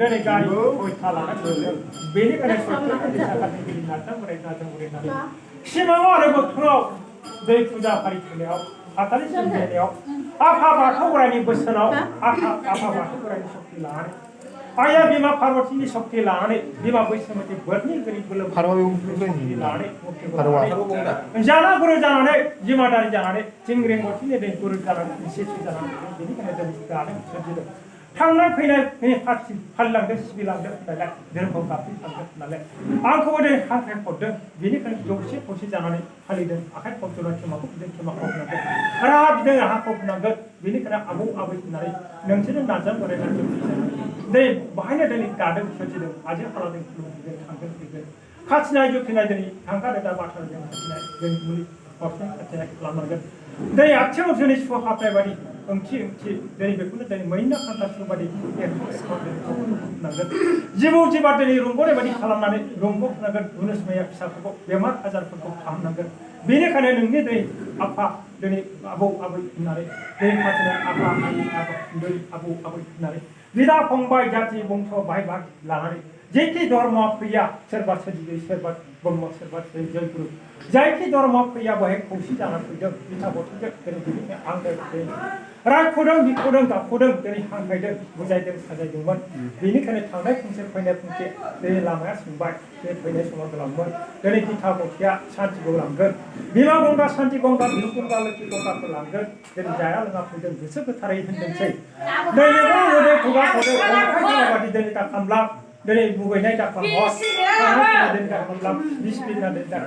दिनै गारि गयथा लाना थांदों बेनिखायनो सरकारनि साखाथिनि नाजाव बोरायना सिमाङाव आरो बोथोराव दै फुजा फारि खुंनायाव आथालि सोमजिनायाव आफा बाथौ बोराइनि बोसोनाव आफा बाथौ बोराइनि सक्ति लानानै आया बिमा पार्वतीनि सक्ति लानानै बिमा बैसोमती बोरनि गोरिब गोलोम लानानै जाना गुरु जानानै जिमादारि जानानै जिंग्रेंगथिनि दै गुरु जानानै सेथि जानानै बेनिखायनो जों गादों सोरजिदों थांनाय फैनाय पार्टि फालिलांदों सिबिलांदों होननायलाय धोरोमखौ गाबज्रिलांदों होननायलाय आंखौबो दिनै हांख्राय हरदों बेनिखायनो जौसे खौसे जानानै फालिदों आखाइ खबजोबना खेमाखौ बिदों खेमाखौ होनांगोन राहा बिदों राहाखौ होनांगोन बेनिखायनो आबौ आबै होननानै नोंसोरनो नाजाव बोरायनानै दिनै बाहायनो दिनै गादों सोरजिदों आजि खालामदों खुलुमदों थांदों फैगोन खाथिनाय जुथिनाय दिनै थांखा रोदा बाथारजों खाथिनाय जों मुलि हरथों खाथिनाय खालामनांगोन दिनै आथिङाव दिनै सुवा हाबनाय बादि ओंथि दिनै बेखौनो दिनै मैना खान्थासु बादि होनांगोन जिबौ जिबा दिनै रंग'नाय बादि खालामनानै रंग' होनांगोन धनुसमाया फिसाफोरखौ बेमार आजारफोरखौ फाहामनांगोन बेनिखायनो नोंनि दिनै आफा दिनै आबौ आबै होननानै दिनै खाथिनाय आफा आबौ आबै होननानै बिदा फंबाय जाति बंस' बाहाय बाहाग लानानै जेखि धर्म फैया सोरबा सोरजिगिरि सोरबा ब्रह्म सोरबा जयगुरु जायखि धर्म फैया बेहाय खौसे जानानै फैदों बिथा बथौजों दिनै बेनिखायनो आंनो रायख'दों बिख'दों गाबख'दों दिनै हांख्रायदों बुजायदों साजायदोंमोन बेनिखायनो थांनाय फंसे फैनाय फंसे दिनै लामाया सोंबाय बे फैनाय समाव गोलांमोन दिनै बिथा बथिया सान्थिखौ लांगोन बिमा गंगा सान्थि गंगा बिहु गंगा लोखि गंगाखौ लांगोन दिनै जाया लोङा फैदों गोसो गोथारै होनदोंसै दिनै गोदो खुगा खदो अन्थाइ बादि दिनै दा खामला दिनै मुगैनाय दा खामला दिनै दा खामला बिस बिना दिनै दा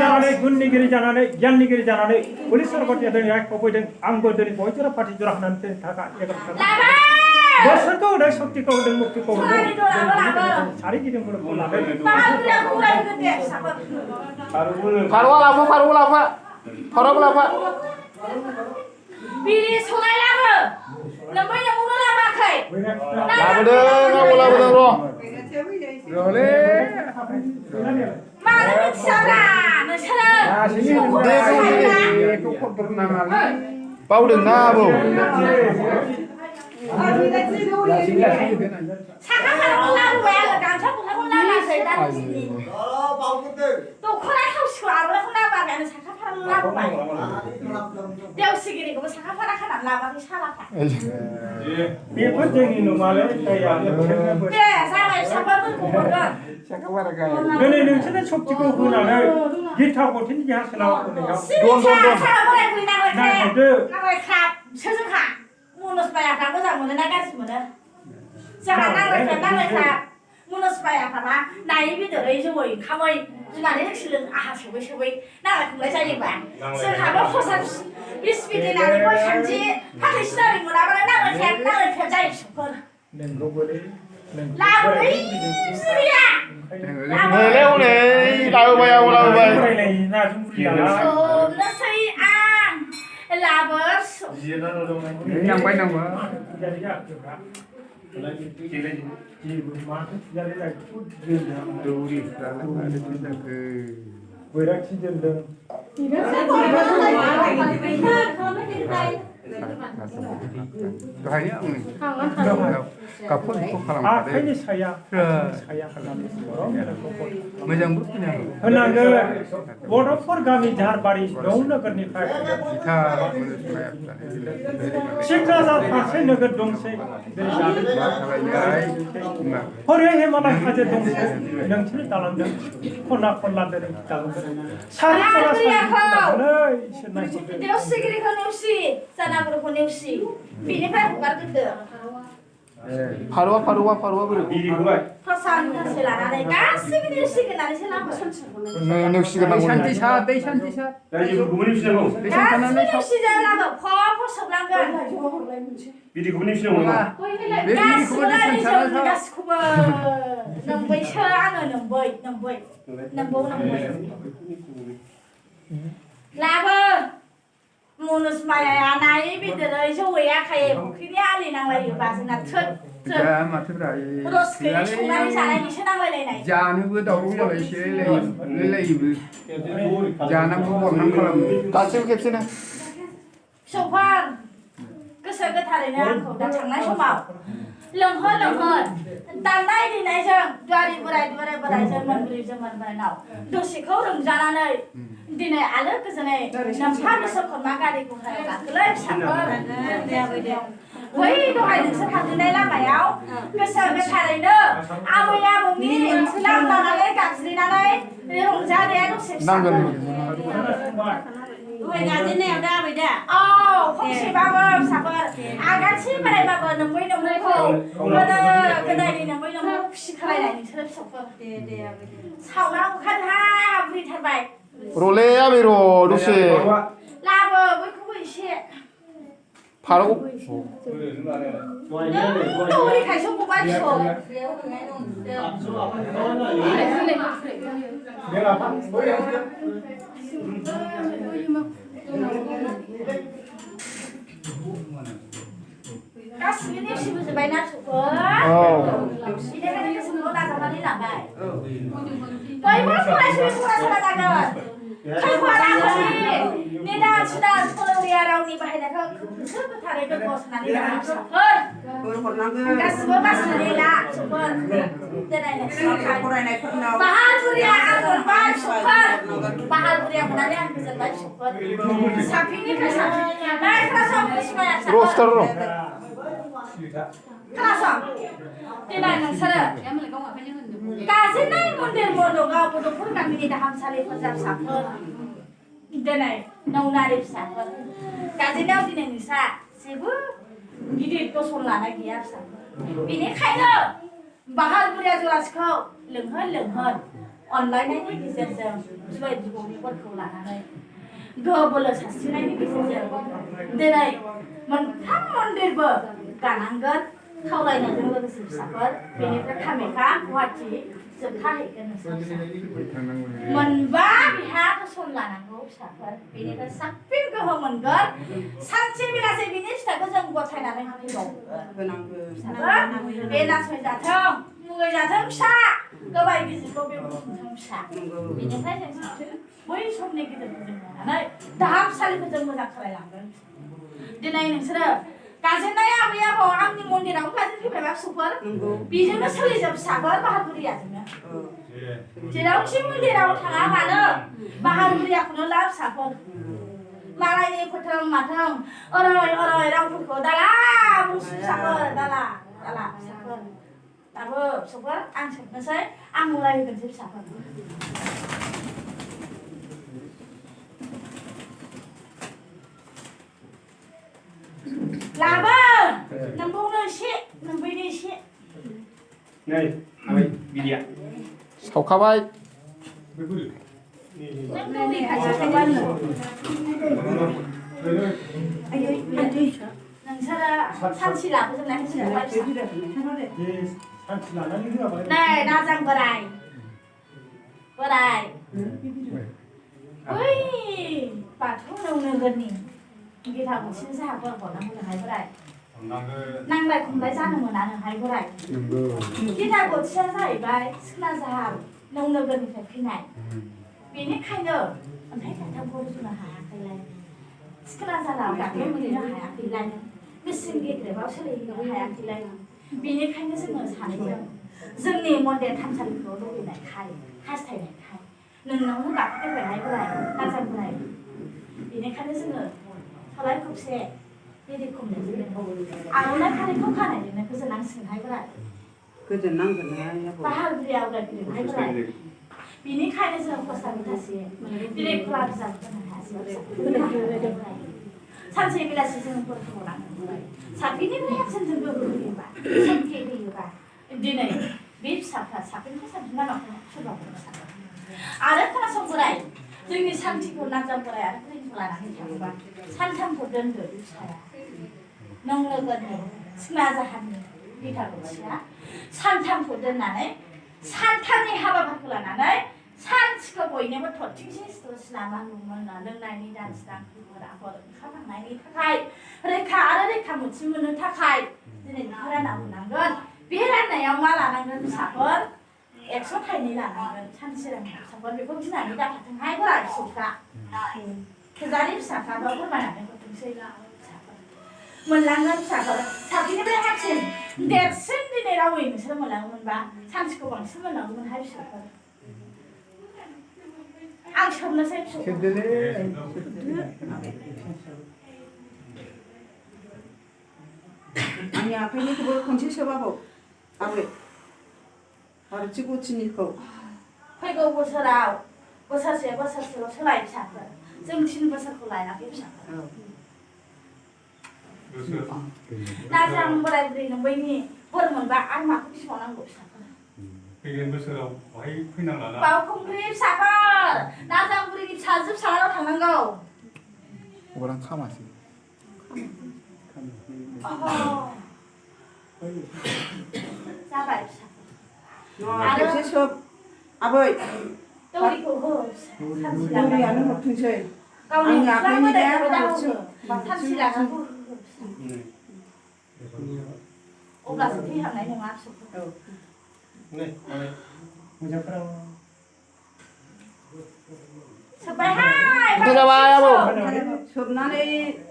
जानानै गुननिगिरि जानानै गियाननिगिरि जानानै पुलिस सरकारया दिनै रायख'फैदों आंबो दिनै बयजोंबो पार्टि जरा होनानै दिनै थाखा बोसोरखौ होदों सक्तिखौ होदों मुक्तिखौ होदों सारिगिदिं मुलुगखौ लादों फारौ लाफा बिरि संनाय लाबो नोंबै न'आवनो लाबोआखै लाबोदों र'ले मानो मिथियाब्रा नोंसोरो बावदोंना आबौ साखा खालामनो लाबोबाय आङो गामसा गस्लाखौनो लाबोआखै दा दख'ना थावसिखौ आर'नाइखौ लाबोआखै आङो साखा खालामनो लाबोबाय देवसिगिरिखौबो साखा फारा खानानै लाबोआखै सालाफ्रा बेफोर जोंनि नङालै दे जाबाय फिसाफोरखौ हरगोन दिनै नोंसोरनो सक्तिखौ होनानै गिथा गथेनि देहा सोलाव होनायाव सोरजोंहा मनज बायाफ्रा मोजां मोनो ना गाज्रि मोनो जोंहा नांलायख्रा मनज बायाफ्रा नायै बेदरै जौयै ओंखामै बिमानि लोंसोलों आहा सोबै नांलाय खमलाय जायोबा जोंहाबो प्रसाद बिस बिदै नालेंखर खान्थि फाथै सिनारि मोनाबानो नांलायख्रा जायो फिसौफोर लाबोलै सिरिया लाबोबाय सोबनोसै आं लाबो बैराथि दोनदों आखाइनि साया मोजांबो होनांगोन बड'फोर गामि झारबारि दं नोगोरनिफ्राय सिकराझार फारसे नोगोर दंसै हरै हिमालय हाजो दंसै नोंसोर दालांदों खना खनला दिनै दालांदों सारि देवसिगिरिखौ नेवसि जानागुरुखौ नेवसि बेनिफ्राय हगारग्रोदो फारौआ बोरै प्रसाद गांसे लानानै गासैबो नेवसिगोनानैसो लाबो नेवसिगोनांगौ शान्ति साथ गासैबो नेवसिजों लाबो खफ सोबनांगोन गासिखौबो नोंबैसो आङो नोंबै लाबो मनज माया नायै बेदरै जौयै आखायै फुख्रिनि आलि नांलायोबा जोंना थोद रस गैयै संनानै जानायनिसो नांलायलायनाय जानोबो दावराव जालायसो लायोबो जानांगौ बांनां खालामो गासिबो खेबसेनो फिसौफोर गोसो गोथारैनो आंखौ दा थांनाय समाव लोंहोर दामनाय देनायजों दुवारि बोराइजों मोनब्रैजों मोनबोनाव दसेखौ रंजानानै दिनै आलो गोजोनै नोंफा बिश्वकर्मा गारि गंथायाव गाखोलै फिसाफोर बै दहाय नोंसोर थांनाय लामायाव गोसो गोथारैनो आबै आबौनि नाम लानानै गाबज्रिनानै रंजानाया दसे नांगोन दहाय गाबज्रिनायाव दा आबै दा औ फंसेबाबो फिसाफोर आगानसे बोरायबाबो नोंखौ गोदायनि नोंखौ खुसि खालायनाय नोंसोर फिसाफोर सावना ओंखारहाय बुरैथारबाय र'ले आबै र' दसे लाबो बयखौबो एसे फारौ दौरि खायसो गबाय फिसौ गासिबो नेवसिबोजोब्बायना फिसौफोर बिनिखायनो गोसोखौ नाजावनानै लाबाय बयबो फरायसुलि फरायसुला जागोन खैफोद आफोदनि निदान सुदान फोरोंगिरिया रावनि बाहायनायखौ गोसो गोथारै दोनबोसनानै लाना फिसाफोर गासिबो बासिनानै ला फिसौफोर बाहादुरिया आं मोनबाय फिसौफोर बाहादुरिया मोननानै आं गोजोनबाय फिसौफोर साबसिननिफ्राय साबसिन खोनासं बिसिमाया र'स्टार र' खोनासं दिनै नोंसोरो गाजेननाय मन्दिर मन्दपआव बड'फोर गामिनि दाहामसालि फुजा फिसाफोर दिनै नौनारि फिसाफोर गाजेननायाव दिनै नोंस्रा जेबो गिदिर दसन लानाय गैया फिसाफोर बेनिखायनो बाहादुरिया जरासेखौ लोंहोर अनलायनायनि गेजेरजों बिबै बिबौनि बोरखौ लानानै गोहो बोलो सानस्रिनायनि गेजेरजों दिनै मोनफ्रोम मन्दिरबो गानांगोन खावलायनायजों लोगोसे फिसाफोर बेनिफ्राय कामाख्या गुवाहाटि जोबथाहैगोन नोंसोर मोनबा बिहा दसन लानांगौ फिसाफोर बेनिफ्राय साबसिन गोहो मोनगोन सानसे बेलासे बिनि फिथाइखौ जों गथायनानै होनांगौ बे नासयजाथों मुगैजाथों फिसा गोबाय गिजिखौ बे बुथुमथों फिसा बेनिफ्राय जों साबसिन बै समनि गेजेरजों जों लानानै दाहामसालिखौ जों मोजां खालायलांगोन दिनै नोंसोरो गाजेननाय आबै आबौ आंनि मन्दिराव गाजेन फैबायबा फिसौफोर बेजोंनो सोलिजोब फिसाफोर बाहादुरियाजोंनो जेरावखि मन्दिराव थाङा मानो बाहादुरियाखौनो ला फिसाफोर मालायनि फोथों माथों अराय रावफोरखौ दाला बुंसु फिसाफोर दाला फिसाफोर दाबो फिसौफोर आं सोबनोसै आं रायहोगोनसै फिसाफोर लाबो नोंबौनो एसे नोंबैनो एसे नै आबै बिदिया सावखाबाय नोंसोरो सानसे लाबोजोबनाय नै नाजां बोराय बै बाथौ नोगोरनि गिथा गंसे जाहाफोर हरनांगौ नोहाय बोराय नांलाय खमलाय जानो मोना नोहाय बोराय गिथा गंसेया जाहैबाय सिखोना जाहार नौनोगोरनिफ्राय फैनाय बेनिखायनो अन्थाइ थाइथामखौ रुजुनो हायाखैलाय सिखोना जाहाराव गाखो मोनहैनो हायाखैलाय मेसिन गेदेराव सोलिहैनो हायाखैलाय बेनिखायनो जोङो सानैजों जोंनि मन्दिर थानसालिखौ लुबैनायखाय हास्थायनायखाय नोंनावनो गाखोफैबायहाय बोराय नाजां बोराय बेनिखायनो जोङो सलाय खबसे बिदि खमनायजोंनो आर'नाइ फालिखौ खानायजोंनो गोजोनांसिगोनहाय बोराय बाहादुरिया उदायफैदोंहाय बोराय बेनिखायनो जों खस्था मुथासे दिनै खुला बिजाब होनो हायासै सानसे बेलासि जों बोरखौ लानांगौ साफिनिफ्राय हाबसिन जों गोहो होयोबा सोमखे होयोबा दिनै बे फिसाफ्रा साफिनिफ्राय साबसिन लामाखौ सोरबाफोर फिसाफोर आरो खोनासं बोराय जोंनि सान्थिखौ नाजां बोराय आरो बुरैखौ लानानै थाङोबा सानथामखौ दोनदो फिसाया नौनोगोरनि सिखोना जाहारनि गिथा गंसेया सानथामखौ दोननानै सानथामनि हाबाफारिखौ लानानै सानसेखौ बयनोबो थरथिंसे सिथ्ला लोंनायनि दानस्रां खैफोद आफोद ओंखारलांनायनि थाखाय रैखा मोनसे मोननो थाखाय दिनै बेखौ रानना होनांगोन बे राननायाव मा लानांगोन फिसाफोर 100 थाइनै लानांगोन सानसे रानना फिसाफोर बेखौ गिनानै दाखाथोंहाय बोराय फिसौफ्रा थोजारि फिसाफ्राबो फोरमायनानै हरथोंसै मोनलांगोन फिसाफोर साबसिननिफ्राय हामसिन देरसिन दिनै रावै नोंसोर मोनलाङोमोनबा सानसेखौ बांसिन मोनलाङोमोनहाय फिसौफोर आं सोबनोसै फिसौ आंनि आखाइनिखौबो खनसे सोबाबो आबै फारथि गुथिनिखौ फैगौ बोसोराव बोसोरसेल' सोलाय फिसाफोर जों 3 बोसोरखौ लायाखै फिसाफोर नाजां बोराय बुरै नोंबैनि बोर मोनबा आं माखौ बिबावनांगौ फिसाफोर फैगोन बोसोराव बहाय फैनांला ना बावखुंग्रि फिसाफोर नाजां बुरैनि फिसाजो फिसालानाव थांनांगौ गरां खामासै जाबाय फिसाफोर खेबसे सोब आबै दौरिखौ हो दौरियानो हरथोंसै गावनि आंनि आखाइनि बोराय दा दावसो सानसे लानांगौ अब्लासो थैहांनाय नङा फिसौफोर मोजांफोराव सोब्बायहाय उदै जाबाय आबौ सोबनानै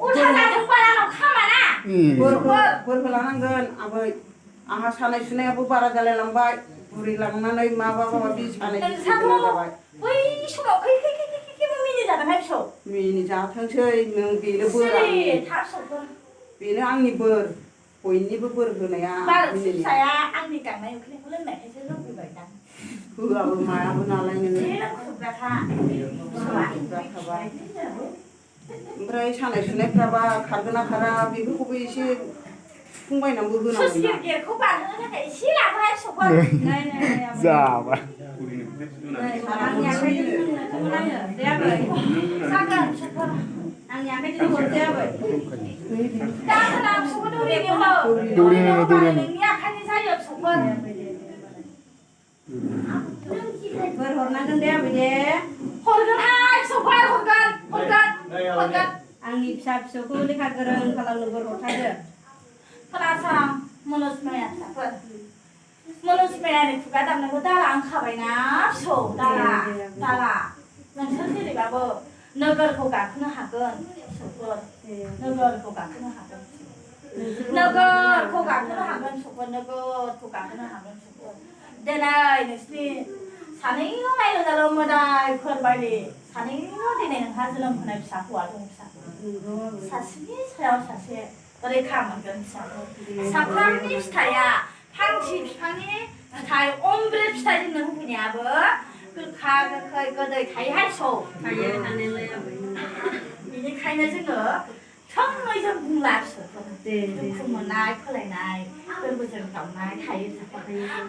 उल्था जाथोंबा आंनाव खामाना बोरखौ लानांगोन आबै आंहा सानाय सुनायाबो बारा जालायलांबाय बुरि लांनानै माबा माबि सानाय सुनाय जाबाय बै समाव खै मिनि जादोंहाय फिसौ मिनि जाथोंसै नों बेनो बोर बेनो आंनि बोर बयनिबो बोर होनाया फिसाया आंनि गांनाय उखैनायखौ लोंनायखायसो लुबैबाय दां होआबो मायाबो नालाय नोङो ओमफ्राय सानाय सुनायफ्राबा खारगोन ना खारा बेफोरखौबो एसे सुफुंबायनानैबो होनांगौ गेटखौ बारहोनो थाखाय एसे लाबोहाय फिसौफोर जाबाय आंनि आखाइजों हरजायाबै दा होना फिसौफोर दौरिनि नोंनि आखाइनि जायो फिसौफोर बोर हरनांगोन दे आबै दे हरगोनहाय फिसौफोर हरगोन आंनि फिसा फिसौखौ लेखा गोरों खालामनो बोर हरथारदो खोनासं मनज माया फिसाफोर मनज मायानि खुगा दामनायखौ दाला आं खाबायना फिसौ दाला नोंसोर जेरैबाबो नोगोरखौ गाखोनो हागोन फिसौफोर नोगोरखौ गाखोनो हागोन फिसौफोर दिनै नोंसिनि सानैल' नायल' जाल' मोदायफोर बायदि सानैल' दिनै नोंहा जोनोम होनाय फिसा हौवा दं फिसा सासेनि सायाव सासे रैखा मोनगोन फिसाफोर साफ्रोमनि फिथाइया फांसे बिफांनि फिथाइ अमृत फिथाइ जोंनो होफैनायाबो गोखा गोखै गोदै थायोहाय फिसौ बेनिखायनो जोङो थोंजों जों बुंला फिसौफोर दुखु मोननाय फोलायनाय गोरबोजों गावनाय थायो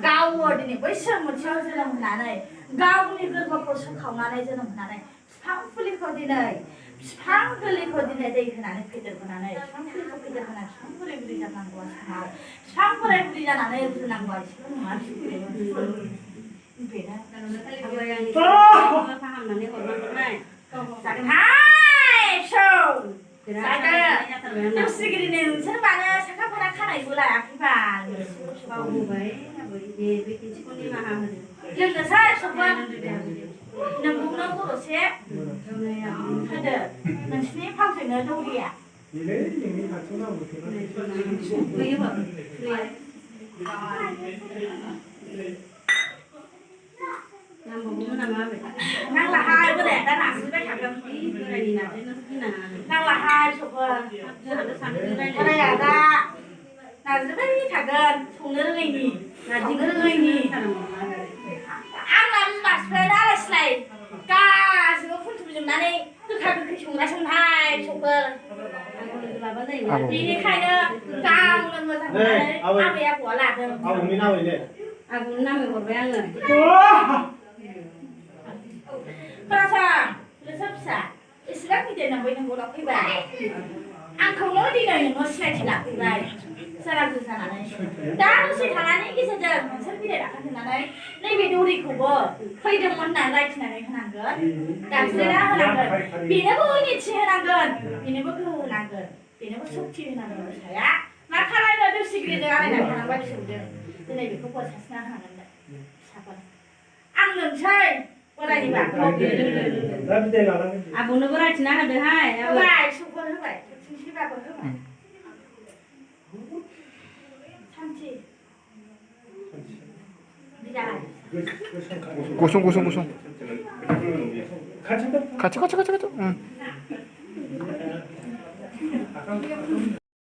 गावो दिनै बैसोर मोनसेयाव जोनोम होनानै गावनि गोरबोखौ सोखावनानै जोनोम होनानै बिफां फुलिखौ दिनै बिफां गोरलैखौ दिनै दै होनानै फेदेरबोनानै बिफां फुलिखौ फेदेरबोनानै बिफां बोराय बुरै जानांगौ समाव बिफां बोराय बुरै जानानै रुनांगौ एसेबो नङा फाहामनानै हरनांगोनहाय जागोनहाय फिसौ दौसिगिरिनि नोंसोर मानो साखा फारा खानायबो लायाखैबा बावबोबाय बे खिन्थिखौ निमाहा होदो लोंनोसै फिसौफोर नोंगौनो बर'से होदो नोंसिनि फांसेनो दौरिया नांलाहाय बोराया दा नास्रिबाय थागोन नांलाहाय फिसौफोर बोराया दा नाज्रिबाय थागोन संनो रोङैनि आंना बिमा बिफायानो आलाय सिलाय गासिबो खुन्थुमजोबनानै गोखा गोखै संगासिनोहाय फिसौफोर बेनिखायनो गावनो मोजां मोननानै आबै आबौआ लादों आबौनि नामै हरबाय आङो खोनासं नोंसोर फिसा एसेबां गिदिर नंबाय नंगौनाव फैबाय आंखौल' दिनै नोङो सिनायथि लाफैबाय सारादु जानानै दा दसे थानायनि गेजेरजों नोंसोर बिलाइ लाखांनानै नैबे दौरिखौबो फैदोंमोन होननानै रायथिनानै होनांगोन गाबज्रिना होनांगोन बेनोबो निथि होनांगोन बेनोबो गोहो होनांगोन बेनोबो सक्ति होनांगोन फिसाया मा खालामनो दौसिगिरिजों आलायनानै थानांबाय फिसौजों दिनै बेखौ बोर सारस्रिना होनांगोन फिसाफोर आं लोंसै बोरायनि बाथौ आबौनोबो रायथिना होदोहाय होबाय फिसौफोर होबाय थिंसिबाबो होबाय 고송 고송 고송. 같이 같이. 응. 아까